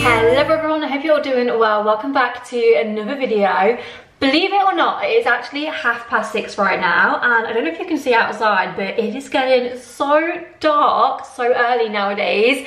Hello everyone, I hope you're all doing well. Welcome back to another video. Believe it or not, it is actually 6:30 right now, and I don't know if you can see outside, but it is getting so dark so early nowadays.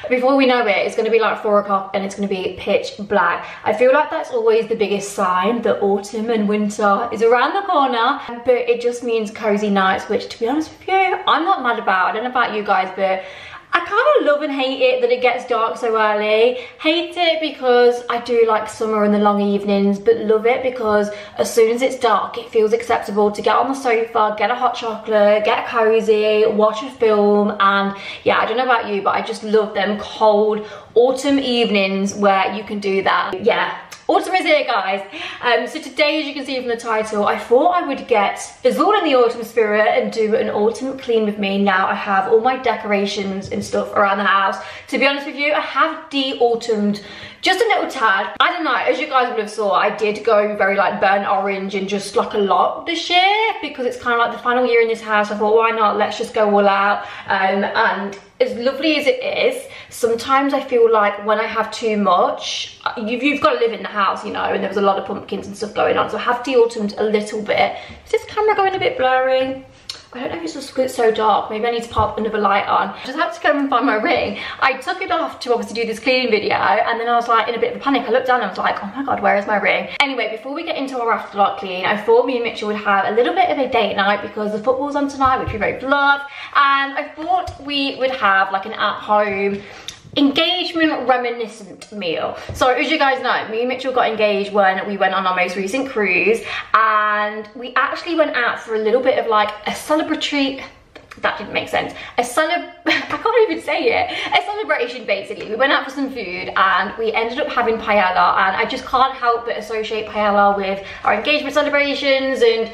Before we know it, it's going to be like 4 o'clock and it's going to be pitch black. I feel like that's always the biggest sign that autumn and winter is around the corner, but it just means cozy nights, which, to be honest with you, I'm not mad about. I don't know about you guys, but I kind of love and hate it that it gets dark so early. Hate it because I do like summer and the long evenings, but love it because as soon as it's dark, it feels acceptable to get on the sofa, get a hot chocolate, get cozy, watch a film, and yeah, I don't know about you, but I just love them cold autumn evenings where you can do that. Yeah. Autumn is here, guys. So today, as you can see from the title, I thought I would get us all in the autumn spirit and do an autumn clean with me. Now I have all my decorations and stuff around the house. To be honest with you, I have de-autumned just a little tad. I don't know, as you guys would have saw, I did go very like burnt orange and just like a lot this year because it's kind of like the final year in this house. I thought, why not? Let's just go all out. And as lovely as it is, sometimes I feel like when I have too much, you've got to live in the house, you know, and there was a lot of pumpkins and stuff going on, so I have de-autumned a little bit. Is this camera going a bit blurry? I don't know if it's just so dark. Maybe I need to pop another light on. I just have to go and find my ring. I took it off to obviously do this cleaning video, and then I was like in a bit of a panic. I looked down and I was like, oh my god, where is my ring? Anyway, before we get into our after dark clean, I thought me and Mitchell would have a little bit of a date night because the football's on tonight, which we both love, and I thought we would have like an at-home engagement reminiscent meal. So as you guys know, me and Mitchell got engaged when we went on our most recent cruise, and we actually went out for a little bit of like a celebratory, that didn't make sense, I can't even say it, a celebration basically. We went out for some food and we ended up having paella, and I just can't help but associate paella with our engagement celebrations, and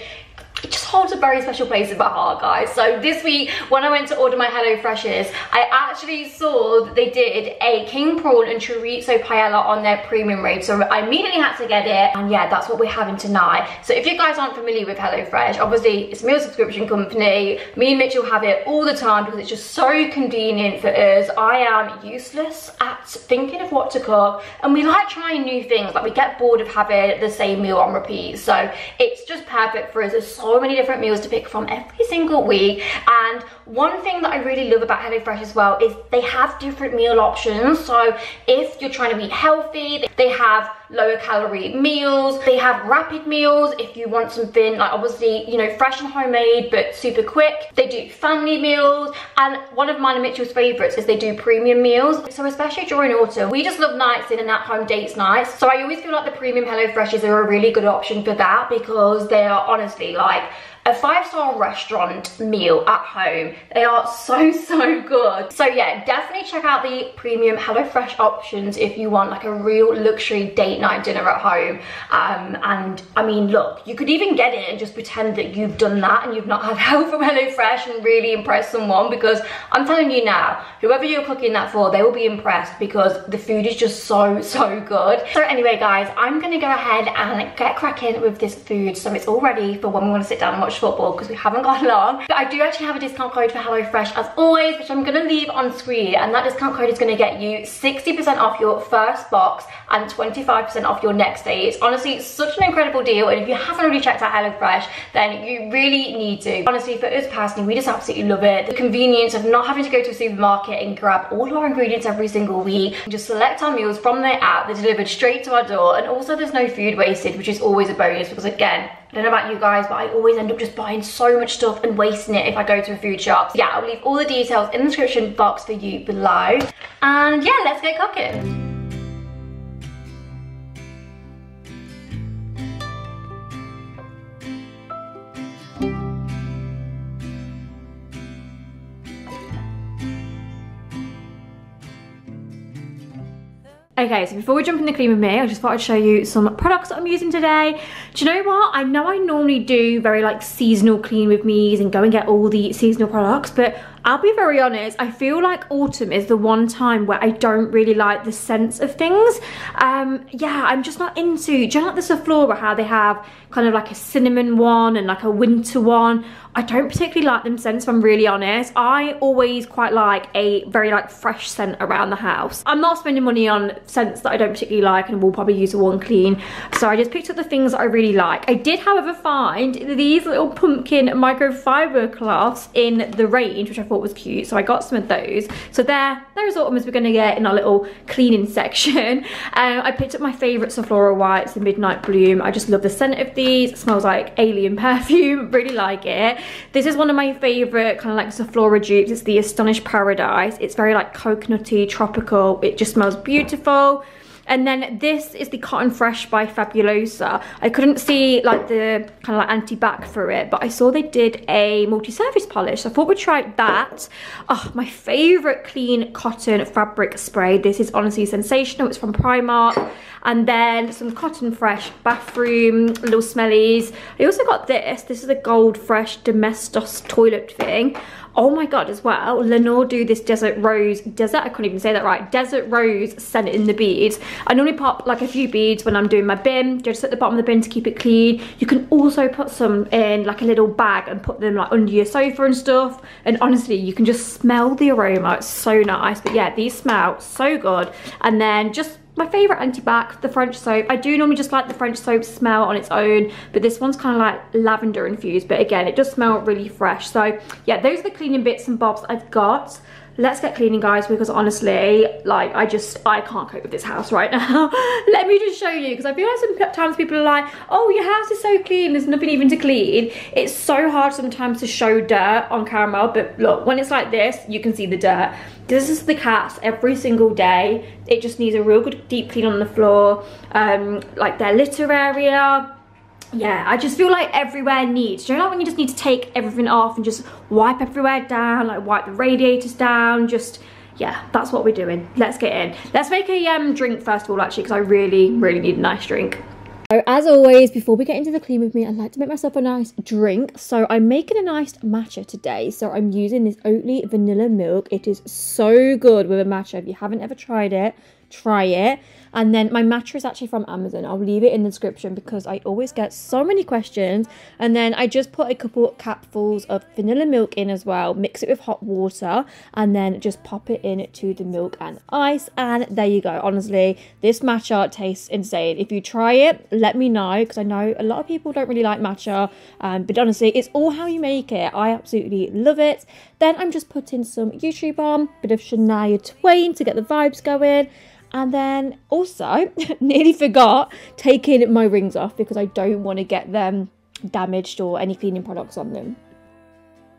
it just holds a very special place in my heart, guys. So this week, when I went to order my HelloFreshes, I actually saw that they did a king prawn and chorizo paella on their premium range. So I immediately had to get it, and yeah, that's what we're having tonight. So if you guys aren't familiar with HelloFresh, obviously it's a meal subscription company. Me and Mitchell have it all the time because it's just so convenient for us. I am useless at thinking of what to cook, and we like trying new things. Like, we get bored of having the same meal on repeat. So it's just perfect for us. There's so many different meals to pick from every single week, and one thing that I really love about HelloFresh as well is they have different meal options. So if you're trying to eat healthy, they have lower calorie meals, they have rapid meals if you want something like obviously, you know, fresh and homemade but super quick. They do family meals, and one of mine and Mitchell's favorites is they do premium meals. So especially during autumn, we just love nights in and at home dates nights. So I always feel like the premium HelloFreshes are a really good option for that because they are honestly like a 5-star restaurant meal at home. They are so good. So yeah, definitely check out the premium HelloFresh options if you want like a real luxury date night dinner at home. And I mean, look, you could even get it and just pretend that you've done that and you've not had help from HelloFresh and really impress someone, because I'm telling you now, whoever you're cooking that for, they will be impressed because the food is just so good. So anyway, guys, I'm gonna go ahead and get cracking with this food so it's all ready for when we want to sit down and watch football, because we haven't got long. But I do actually have a discount code for HelloFresh as always, which I'm going to leave on screen, and that discount code is going to get you 60% off your first box and 25% off your next day. It's honestly such an incredible deal, and if you haven't already checked out HelloFresh, then you really need to. Honestly, for us personally, we just absolutely love it. The convenience of not having to go to a supermarket and grab all our ingredients every single week, and just select our meals from their app. They're delivered straight to our door, and also there's no food wasted, which is always a bonus because, again, I don't know about you guys, but I always end up just buying so much stuff and wasting it if I go to a food shop. So yeah, I'll leave all the details in the description box for you below. And yeah, let's get cooking. Okay, so before we jump in the clean with me, I just thought I'd show you some products that I'm using today. Do you know what? I know I normally do very like seasonal clean with me's and go and get all the seasonal products, but I'll be very honest, I feel like autumn is the one time where I don't really like the scents of things. Yeah, I'm just not into, do you know like the Sephora, how they have kind of like a cinnamon one and like a winter one? I don't particularly like them scents, if I'm really honest. I always quite like a very like fresh scent around the house. I'm not spending money on scents that I don't particularly like and will probably use a one clean. So I just picked up the things that I really like. I did, however, find these little pumpkin microfiber cloths in the range, which I thought was cute. So I got some of those. So they're as autumn as we're gonna get in our little cleaning section. I picked up my favorite Sephora wipes, the Midnight Bloom. I just love the scent of these. It smells like alien perfume, really like it. This is one of my favorite kind of like Sephora dupes. It's the Astonished Paradise. It's very like coconutty, tropical. It just smells beautiful. And then this is the Cotton Fresh by Fabulosa. I couldn't see like the kind of like anti-bac for it, but I saw they did a multi-surface polish. So I thought we'd try that. Oh, my favorite clean cotton fabric spray. This is honestly sensational. It's from Primark. And then some Cotton Fresh bathroom little smellies. I also got this. This is a Gold Fresh Domestos toilet thing. Oh my god, as well, Lenore do this Desert Rose scent in the beads. I normally pop like a few beads when I'm doing my bin, just at the bottom of the bin to keep it clean. You can also put some in like a little bag and put them like under your sofa and stuff. And honestly, you can just smell the aroma. It's so nice. But yeah, these smell so good. And then just my favourite anti-bac, the French soap. I do normally just like the French soap smell on its own, but this one's kind of like lavender infused, but again, it does smell really fresh. So yeah, those are the cleaning bits and bobs I've got. Let's get cleaning, guys, because honestly, like, I can't cope with this house right now. Let me just show you, because I feel like sometimes people are like, oh, your house is so clean, there's nothing even to clean. It's so hard sometimes to show dirt on camera, but look, when it's like this, you can see the dirt. This is the cats every single day. It just needs a real good deep clean on the floor, like their litter area. Yeah, I just feel like everywhere needs, do you know when you just need to take everything off and just wipe everywhere down, like wipe the radiators down, just, yeah, that's what we're doing. Let's get in. Let's make a drink first of all, actually, because I really need a nice drink. So as always, before we get into the clean with me, I'd like to make myself a nice drink. So I'm making a nice matcha today. So I'm using this Oatly vanilla milk. It is so good with a matcha. If you haven't ever tried it, try it. And then my matcha is actually from Amazon. I'll leave it in the description because I always get so many questions. And then I just put a couple capfuls of vanilla milk in as well, mix it with hot water, and then just pop it into the milk and ice. And there you go. Honestly, this matcha tastes insane. If you try it, let me know, because I know a lot of people don't really like matcha. But honestly, it's all how you make it. I absolutely love it. Then I'm just putting some YouTube on, bit of Shania Twain to get the vibes going. And then also, nearly forgot, taking my rings off because I don't want to get them damaged or any cleaning products on them.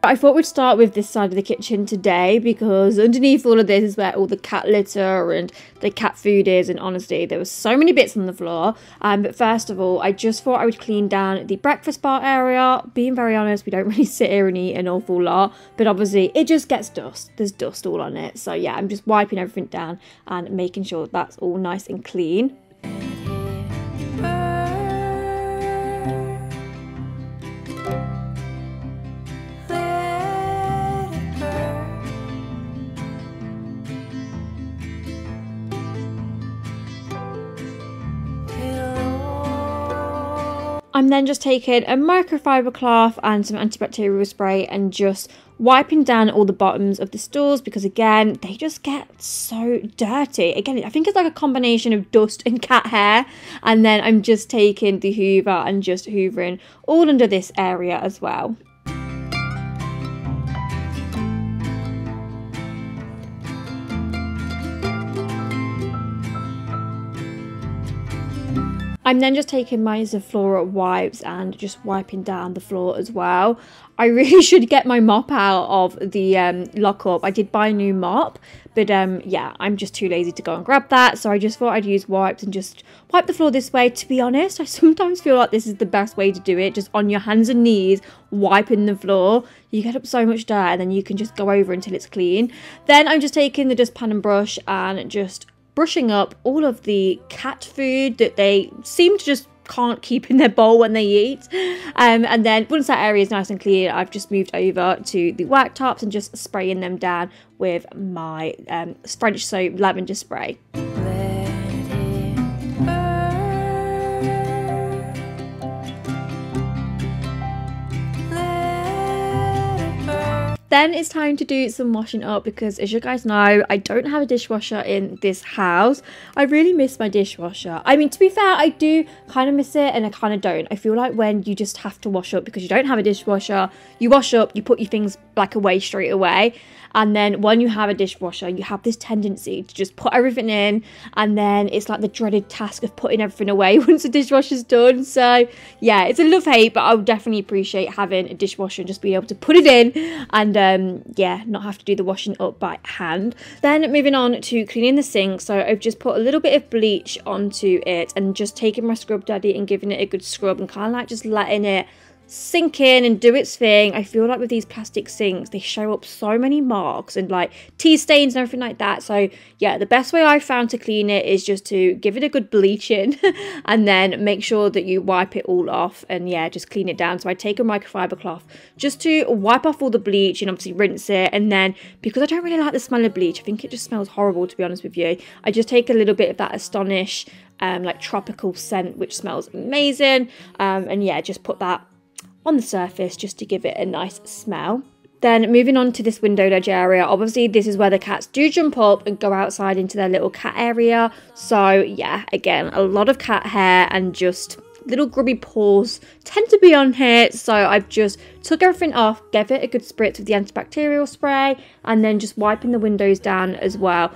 I thought we'd start with this side of the kitchen today because underneath all of this is where all the cat litter and the cat food is, and honestly there was so many bits on the floor. But first of all, I just thought I would clean down the breakfast bar area. Being very honest, we don't really sit here and eat an awful lot, but obviously it just gets dust. There's dust all on it. So yeah, I'm just wiping everything down and making sure that's all nice and clean. I'm then just taking a microfiber cloth and some antibacterial spray and just wiping down all the bottoms of the stools because again, they just get so dirty. Again, I think it's like a combination of dust and cat hair. And then I'm just taking the hoover and just hoovering all under this area as well. I'm then just taking my Sephora wipes and just wiping down the floor as well. I really should get my mop out of the lockup. I did buy a new mop, but yeah, I'm just too lazy to go and grab that. So I just thought I'd use wipes and just wipe the floor this way. To be honest, I sometimes feel like this is the best way to do it. Just on your hands and knees, wiping the floor. You get up so much dirt and then you can just go over until it's clean. Then I'm just taking the dustpan and brush and just brushing up all of the cat food that they seem to just can't keep in their bowl when they eat. And then once that area is nice and clear, I've just moved over to the worktops and just spraying them down with my French soap lavender spray. Then it's time to do some washing up because, as you guys know, I don't have a dishwasher in this house. I really miss my dishwasher. I mean, to be fair, I do kind of miss it and I kind of don't. I feel like when you just have to wash up because you don't have a dishwasher, you wash up, you put your things like away straight away. And then when you have a dishwasher, you have this tendency to just put everything in, and then it's like the dreaded task of putting everything away once the dishwasher's done. So yeah, it's a love-hate, but I would definitely appreciate having a dishwasher and just being able to put it in and yeah, not have to do the washing up by hand. Then moving on to cleaning the sink. So I've just put a little bit of bleach onto it and just taking my Scrub Daddy and giving it a good scrub and kind of like just letting it sink in and do its thing. I feel like with these plastic sinks, they show up so many marks and like tea stains and everything like that. So yeah, the best way I found to clean it is just to give it a good bleaching and then make sure that you wipe it all off and yeah, just clean it down. So I take a microfiber cloth just to wipe off all the bleach and obviously rinse it, and then because I don't really like the smell of bleach, I think it just smells horrible, to be honest with you, I just take a little bit of that Astonish like tropical scent, which smells amazing, and yeah, just put that on the surface just to give it a nice smell. Then moving on to this window ledge area, obviously this is where the cats do jump up and go outside into their little cat area. So yeah, again, a lot of cat hair and just little grubby paws tend to be on here. So I've just took everything off, gave it a good spritz with the antibacterial spray, and then just wiping the windows down as well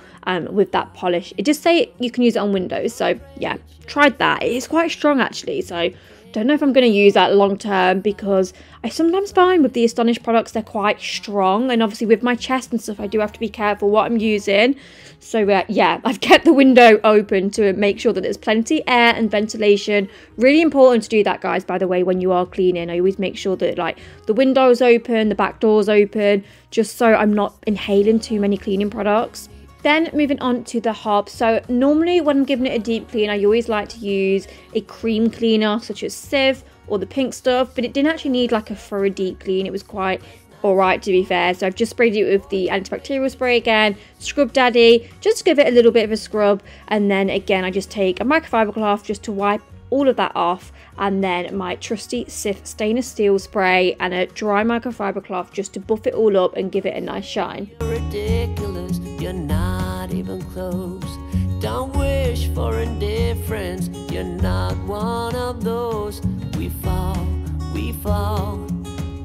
with that polish. It just say you can use it on windows, so yeah, tried that. It is quite strong actually, so don't know if I'm going to use that long term because I sometimes find with the Astonish products they're quite strong, and obviously with my chest and stuff I do have to be careful what I'm using. So yeah, I've kept the window open to make sure that there's plenty air and ventilation. Really important to do that, guys, by the way, when you are cleaning. I always make sure that like the window's open, the back door's open, just so I'm not inhaling too many cleaning products. Then moving on to the hob. So normally when I'm giving it a deep clean, I always like to use a cream cleaner such as Civ or the pink stuff, but it didn't actually need like a thorough deep clean. It was quite alright, to be fair. So I've just sprayed it with the antibacterial spray again, Scrub Daddy, just to give it a little bit of a scrub, and then again I just take a microfiber cloth just to wipe all of that off, and then my trusty Cif stainless steel spray and a dry microfiber cloth just to buff it all up and give it a nice shine. Ridiculous, you're not even close. Don't wish for indifference, you're not one of those. We fall,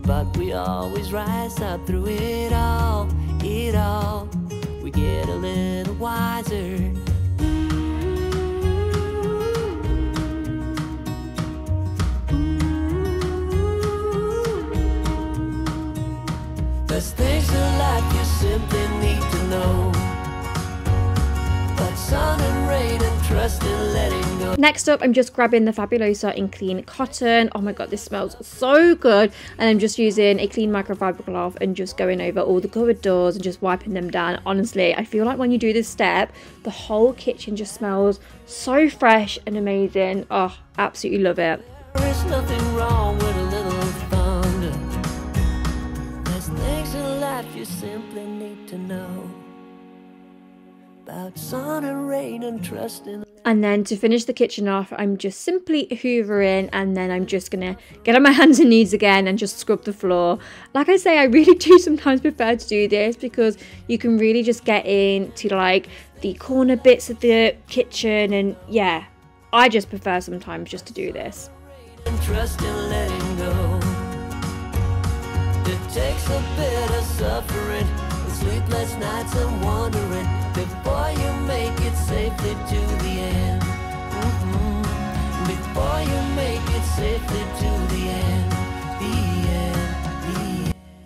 but we always rise up through it all. We get a little wiser. There's things in life you simply need to know, but sun and rain and trust in letting go. Next up, I'm just grabbing the Fabulosa in clean cotton. Oh my god, this smells so good. And I'm just using a clean microfiber cloth and just going over all the cupboard doors and just wiping them down. Honestly, I feel like when you do this step, the whole kitchen just smells so fresh and amazing. Oh, absolutely love it. There is nothing wrong with a little thunder. There's things in life you simply need to know, about sun and rain and trust in. And then to finish the kitchen off, I'm just simply hoovering, and then I'm just gonna get on my hands and knees again and just scrub the floor. Like I say, I really do sometimes prefer to do this because you can really just get into like the corner bits of the kitchen, and yeah, I just prefer sometimes just to do this. And trust in letting go. It takes a bit of suffering, sleepless nights and wandering, before you make it safely to the end. Before you make it safely to the end.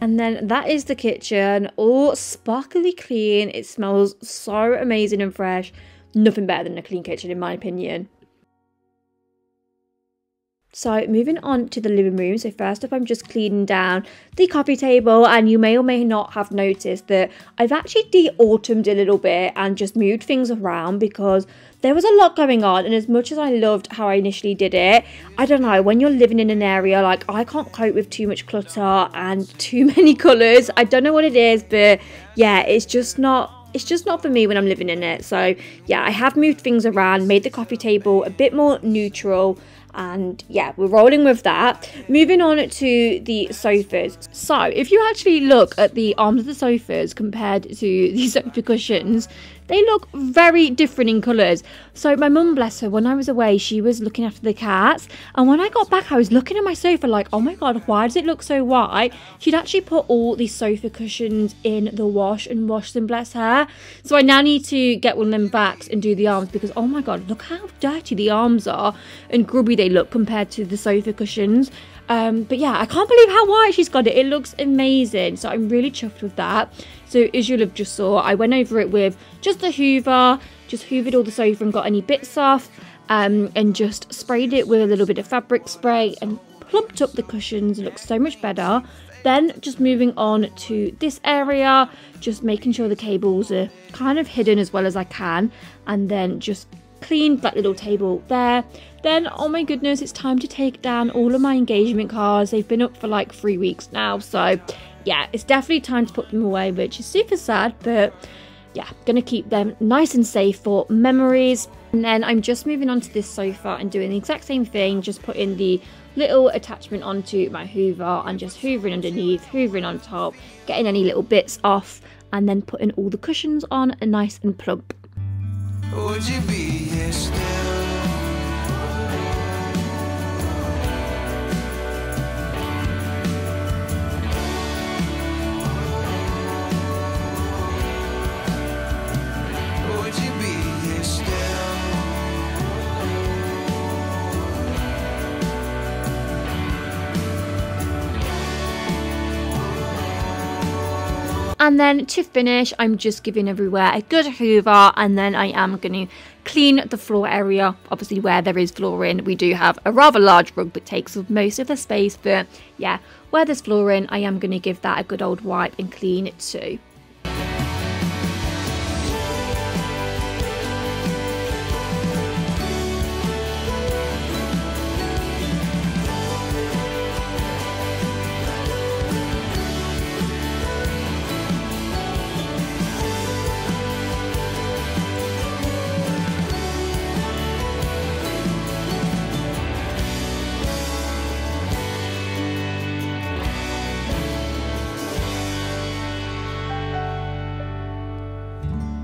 And then that is the kitchen, all sparkly clean. It smells so amazing and fresh. Nothing better than a clean kitchen in my opinion. So moving on to the living room. So first up, I'm just cleaning down the coffee table, and you may or may not have noticed that I've actually de-autumned a little bit and just moved things around because there was a lot going on, and as much as I loved how I initially did it, I don't know, when you're living in an area, like I can't cope with too much clutter and too many colours. I don't know what it is, but yeah, it's just not for me when I'm living in it. So yeah, I have moved things around, made the coffee table a bit more neutral, And yeah, we're rolling with that. Moving on to the sofas. So if you actually look at the arms of the sofas compared to the sofa cushions, they look very different in colours. So my mum, bless her, when I was away, she was looking after the cats. And when I got back, I was looking at my sofa like, oh my God, why does it look so white? She'd actually put all these sofa cushions in the wash and washed them, bless her. So I now need to get one of them back and do the arms because, oh my God, look how dirty the arms are and grubby they look compared to the sofa cushions. But yeah, I can't believe how white she's got it. It looks amazing. So I'm really chuffed with that. So as you'll have just saw, I went over it with just a hoover, just hoovered all the sofa and got any bits off, and just sprayed it with a little bit of fabric spray and plumped up the cushions. It looks so much better. Then just moving on to this area, just making sure the cables are kind of hidden as well as I can, and then just cleaned that little table there. Then, oh my goodness, it's time to take down all of my engagement cards. They've been up for like 3 weeks now, so yeah, it's definitely time to put them away, which is super sad, but yeah, gonna keep them nice and safe for memories. And then I'm just moving on to this sofa and doing the exact same thing, just putting the little attachment onto my hoover and just hoovering underneath, hoovering on top, getting any little bits off, and then putting all the cushions on nice and plump. Would you be here still? Would you be here still? And then to finish, I'm just giving everywhere a good hoover, and then I am going to clean the floor area. Obviously where there is flooring, we do have a rather large rug that takes up most of the space, but yeah, where there's flooring, I am going to give that a good old wipe and clean it too.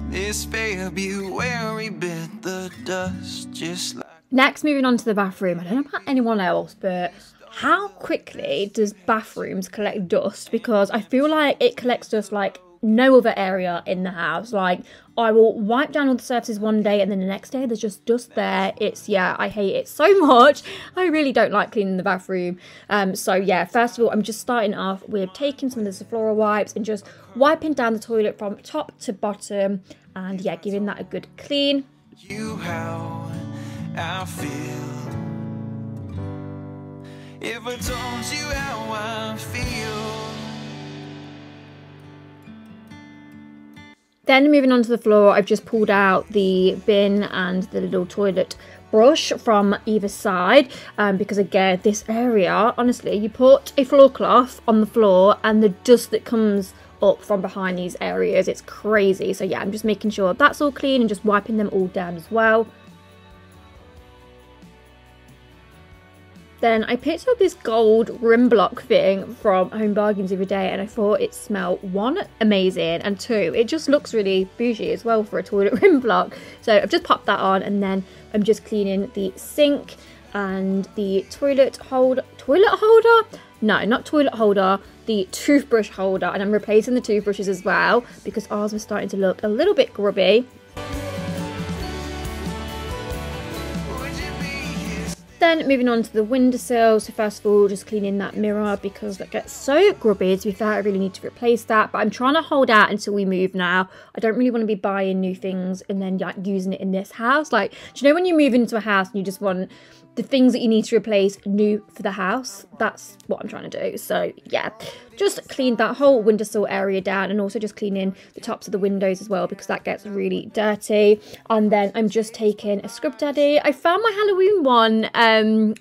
This February bit the dust just like... Next, moving on to the bathroom. I don't know about anyone else, but how quickly does bathrooms collect dust? Because I feel like it collects dust like no other area in the house. Like, I will wipe down all the surfaces one day and then the next day there's just dust there. It's, yeah, I hate it so much. I really don't like cleaning the bathroom. So yeah, first of all, I'm just starting off with taking some of the Sephora wipes and just wiping down the toilet from top to bottom, and yeah, giving that a good clean. You how I feel if I told you how I feel. Then moving on to the floor, I've just pulled out the bin and the little toilet brush from either side, because again, this area, honestly, you put a floor cloth on the floor and the dust that comes up from behind these areas, it's crazy. So yeah, I'm just making sure that's all clean and just wiping them all down as well. Then I picked up this gold rim block thing from Home Bargains the other day, and I thought it smelled, one, amazing, and two, it just looks really bougie as well for a toilet rim block. So I've just popped that on, and then I'm just cleaning the sink and the toilet holder, no, not toilet holder, the toothbrush holder, and I'm replacing the toothbrushes as well because ours was starting to look a little bit grubby. Then moving on to the windowsill, so first of all just cleaning that mirror because that gets so grubby. To be fair, I really need to replace that, but I'm trying to hold out until we move now. I don't really want to be buying new things and then like using it in this house. Like, do you know when you move into a house and you just want the things that you need to replace new for the house? That's what I'm trying to do. So yeah, just cleaned that whole windowsill area down, and also just cleaning the tops of the windows as well because that gets really dirty. And then I'm just taking a scrub daddy. I found my Halloween one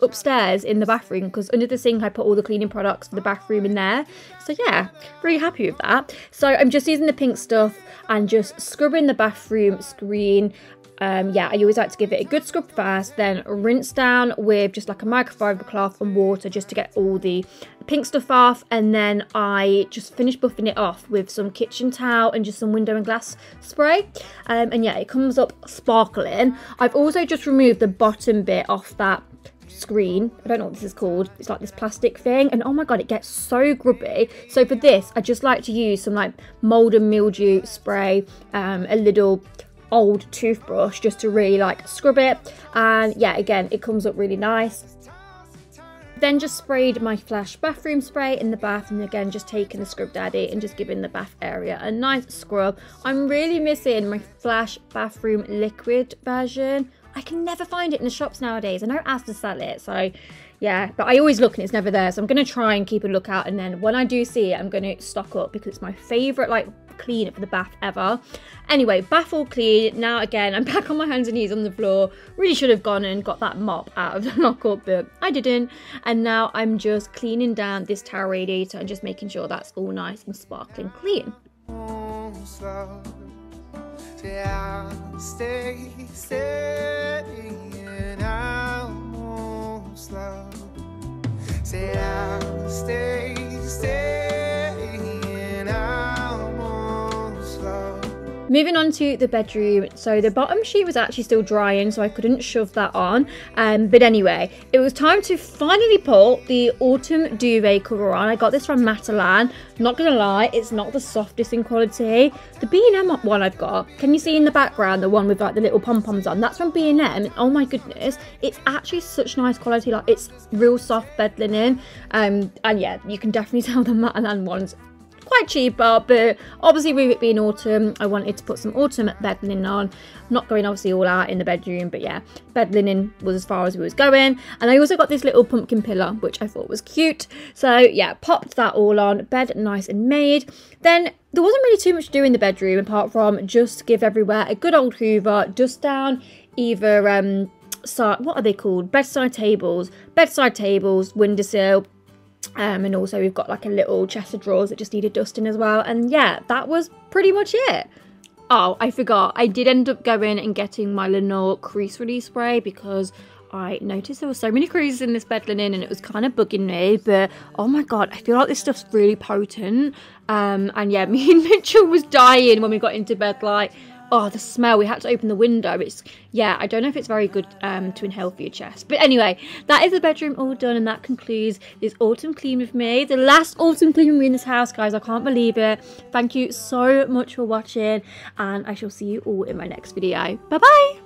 upstairs in the bathroom because under the sink I put all the cleaning products for the bathroom in there. So yeah, really happy with that. So I'm just using the pink stuff and just scrubbing the bathroom screen yeah, I always like to give it a good scrub first, then rinse down with just like a microfiber cloth and water just to get all the pink stuff off, and then I just finish buffing it off with some kitchen towel and just some window and glass spray, and yeah, it comes up sparkling. I've also just removed the bottom bit off that screen. I don't know what this is called. It's like this plastic thing, and oh my god, it gets so grubby. So for this, I just like to use some like mold and mildew spray, a little old toothbrush just to really like scrub it, and yeah, again, it comes up really nice. Then just sprayed my Flash bathroom spray in the bath, and again just taking the Scrub Daddy and just giving the bath area a nice scrub. I'm really missing my Flash bathroom liquid version. I can never find it in the shops nowadays. I know Asda sell it, so yeah, but I always look and it's never there, so I'm going to try and keep a lookout, and then when I do see it, I'm going to stock up because it's my favourite like cleaner for the bath ever. Anyway, bath all clean. Now again, I'm back on my hands and knees on the floor. Really should have gone and got that mop out of the lockup, but I didn't. And now I'm just cleaning down this towel radiator and just making sure that's all nice and sparkling clean. Moving on to the bedroom, so the bottom sheet was actually still drying, so I couldn't shove that on, but anyway, it was time to finally put the autumn duvet cover on. I got this from Matalan. Not gonna lie, it's not the softest in quality. The B&M one I've got, can you see in the background the one with like the little pom-poms on? That's from B&M. Oh my goodness, it's actually such nice quality. Like, it's real soft bed linen, and yeah, you can definitely tell the Matalan ones quite cheaper, but obviously with it being autumn, I wanted to put some autumn bed linen on. I'm not going obviously all out in the bedroom, but yeah, bed linen was as far as we was going. And I also got this little pumpkin pillow, which I thought was cute, so yeah, popped that all on. Bed nice and made. Then there wasn't really too much to do in the bedroom apart from just give everywhere a good old hoover, dust down either what are they called, bedside tables, windowsill. And also we've got like a little chest of drawers that just needed dusting as well. And yeah, that was pretty much it. Oh, I forgot. I did end up going and getting my Lenore crease release spray because I noticed there were so many creases in this bed linen and it was kind of bugging me. But oh my god, I feel like this stuff's really potent. And yeah, me and Mitchell was dying when we got into bed, like, oh, the smell. We had to open the window. It's, yeah, I don't know if it's very good to inhale for your chest. But anyway, that is the bedroom all done, and that concludes this autumn clean with me. The last autumn clean with me in this house, guys. I can't believe it. Thank you so much for watching, and I shall see you all in my next video. Bye-bye.